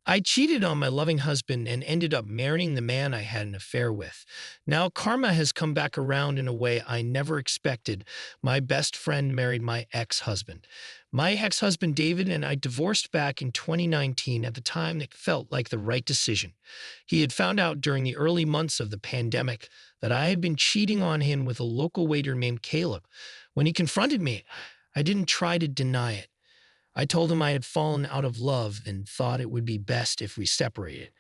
I cheated on my loving husband and ended up marrying the man I had an affair with. Now, karma has come back around in a way I never expected. My best friend married my ex husband. My ex husband, David, and I divorced back in 2019. At the time, it felt like the right decision. He had found out during the early months of the pandemic that I had been cheating on him with a local waiter named Caleb. When he confronted me, I didn't try to deny it. I told him I had fallen out of love and thought it would be best if we separated.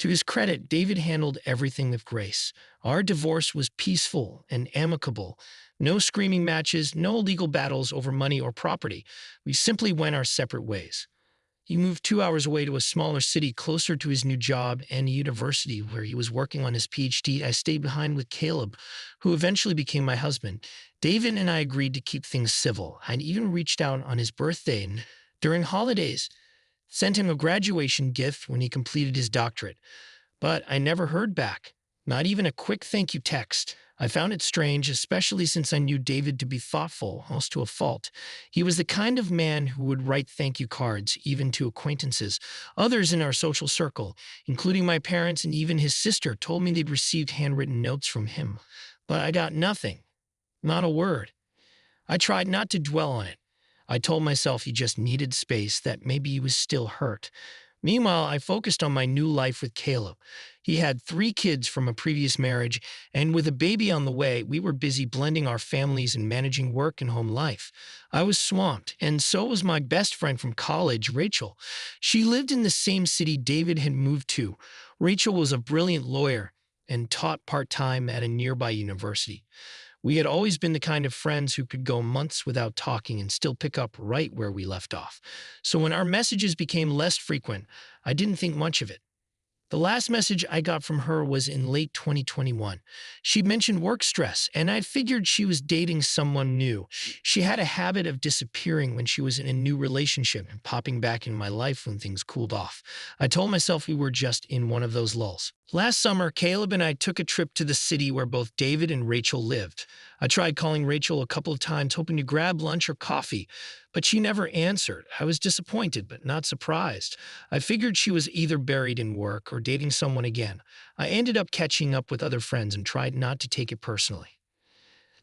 To his credit, David handled everything with grace. Our divorce was peaceful and amicable. No screaming matches, no legal battles over money or property. We simply went our separate ways. He moved 2 hours away to a smaller city closer to his new job and university where he was working on his PhD. I stayed behind with Caleb, who eventually became my husband. David and I agreed to keep things civil. I'd even reached out on his birthday and during holidays, sent him a graduation gift when he completed his doctorate. But I never heard back, not even a quick thank you text. I found it strange, especially since I knew David to be thoughtful, almost to a fault. He was the kind of man who would write thank you cards, even to acquaintances. Others in our social circle, including my parents and even his sister, told me they'd received handwritten notes from him. But I got nothing, not a word. I tried not to dwell on it. I told myself he just needed space, that maybe he was still hurt. Meanwhile, I focused on my new life with Caleb. He had 3 kids from a previous marriage, and with a baby on the way, we were busy blending our families and managing work and home life. I was swamped, and so was my best friend from college, Rachel. She lived in the same city David had moved to. Rachel was a brilliant lawyer and taught part-time at a nearby university. We had always been the kind of friends who could go months without talking and still pick up right where we left off. So when our messages became less frequent, I didn't think much of it. The last message I got from her was in late 2021. She mentioned work stress, and I figured she was dating someone new. She had a habit of disappearing when she was in a new relationship and popping back in my life when things cooled off. I told myself we were just in one of those lulls. Last summer, Caleb and I took a trip to the city where both David and Rachel lived. I tried calling Rachel a couple of times, hoping to grab lunch or coffee, but she never answered. I was disappointed, but not surprised. I figured she was either buried in work or dating someone again. I ended up catching up with other friends and tried not to take it personally.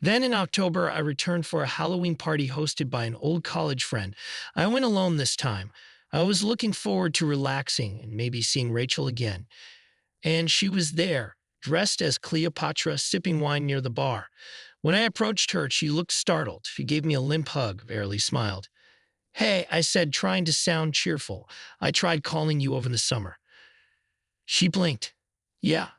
Then in October, I returned for a Halloween party hosted by an old college friend. I went alone this time. I was looking forward to relaxing and maybe seeing Rachel again. And she was there, dressed as Cleopatra, sipping wine near the bar. When I approached her, she looked startled. She gave me a limp hug, barely smiled. "Hey," I said, trying to sound cheerful. "I tried calling you over the summer." She blinked. "Yeah,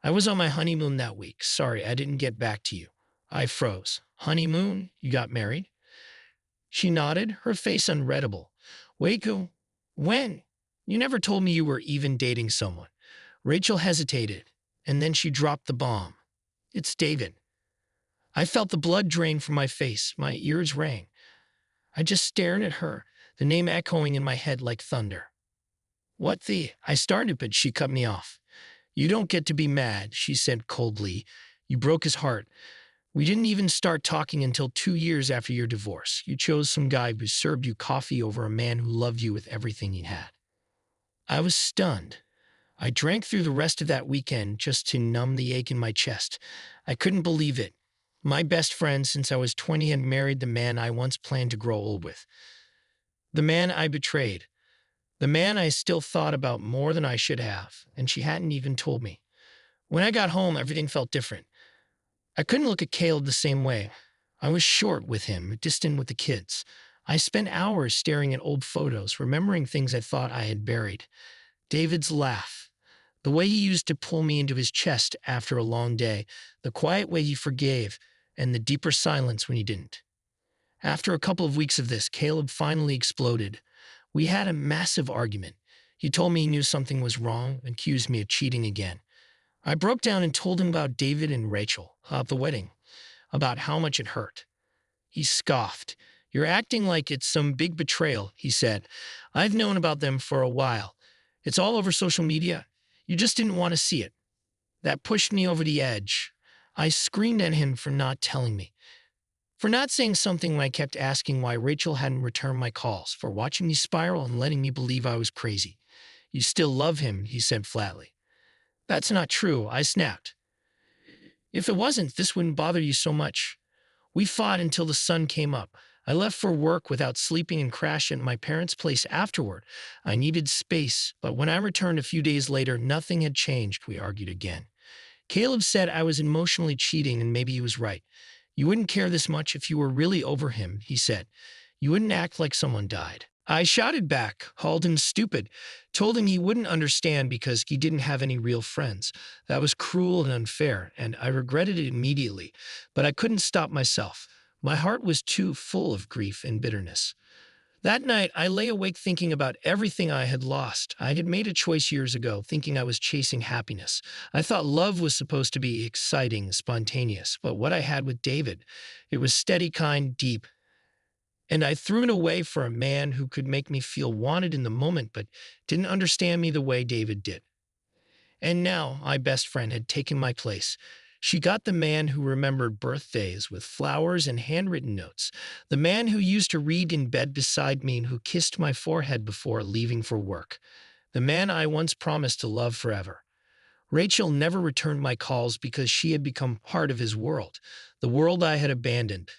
I was on my honeymoon that week. Sorry, I didn't get back to you." I froze. "Honeymoon? You got married?" She nodded, her face unreadable. "Waco, when? You never told me you were even dating someone." Rachel hesitated, and then she dropped the bomb. "It's David." I felt the blood drain from my face. My ears rang. I just stared at her, the name echoing in my head like thunder. "What the?" I started, but she cut me off. "You don't get to be mad," she said coldly. "You broke his heart. We didn't even start talking until 2 years after your divorce. You chose some guy who served you coffee over a man who loved you with everything he had." I was stunned. I drank through the rest of that weekend just to numb the ache in my chest. I couldn't believe it. My best friend since I was 20 had married the man I once planned to grow old with. The man I betrayed. The man I still thought about more than I should have, and she hadn't even told me. When I got home, everything felt different. I couldn't look at Caleb the same way. I was short with him, distant with the kids. I spent hours staring at old photos, remembering things I thought I had buried. David's laugh, the way he used to pull me into his chest after a long day, the quiet way he forgave, and the deeper silence when he didn't. After a couple of weeks of this, Caleb finally exploded. We had a massive argument. He told me he knew something was wrong and accused me of cheating again. I broke down and told him about David and Rachel, about the wedding, about how much it hurt. He scoffed. "You're acting like it's some big betrayal," he said. "I've known about them for a while. It's all over social media. You just didn't want to see it." That pushed me over the edge. I screamed at him for not telling me, for not saying something when I kept asking why Rachel hadn't returned my calls, for watching me spiral and letting me believe I was crazy. You still love him, he said flatly. That's not true, I snapped. If it wasn't, this wouldn't bother you so much. We fought until the sun came up. I left for work without sleeping and crashed at my parents' place afterward. I needed space, but when I returned a few days later, nothing had changed. We argued again. Caleb said I was emotionally cheating, and maybe he was right. You wouldn't care this much if you were really over him, he said. You wouldn't act like someone died. I shouted back, called him stupid, told him he wouldn't understand because he didn't have any real friends. That was cruel and unfair, and I regretted it immediately, but I couldn't stop myself. My heart was too full of grief and bitterness. That night, I lay awake thinking about everything I had lost. I had made a choice years ago, thinking I was chasing happiness. I thought love was supposed to be exciting, spontaneous, but what I had with David, it was steady, kind, deep, and I threw it away for a man who could make me feel wanted in the moment but didn't understand me the way David did. And now my best friend had taken my place. She got the man who remembered birthdays with flowers and handwritten notes, the man who used to read in bed beside me and who kissed my forehead before leaving for work, the man I once promised to love forever. Rachel never returned my calls because she had become part of his world, the world I had abandoned.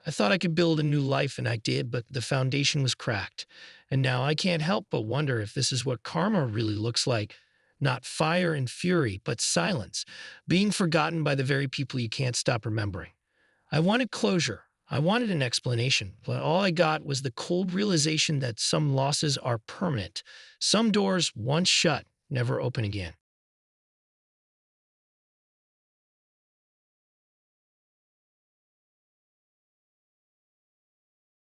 I thought I could build a new life, and I did, but the foundation was cracked. And now I can't help but wonder if this is what karma really looks like. Not fire and fury, but silence, being forgotten by the very people you can't stop remembering. I wanted closure. I wanted an explanation, but all I got was the cold realization that some losses are permanent. Some doors, once shut, never open again.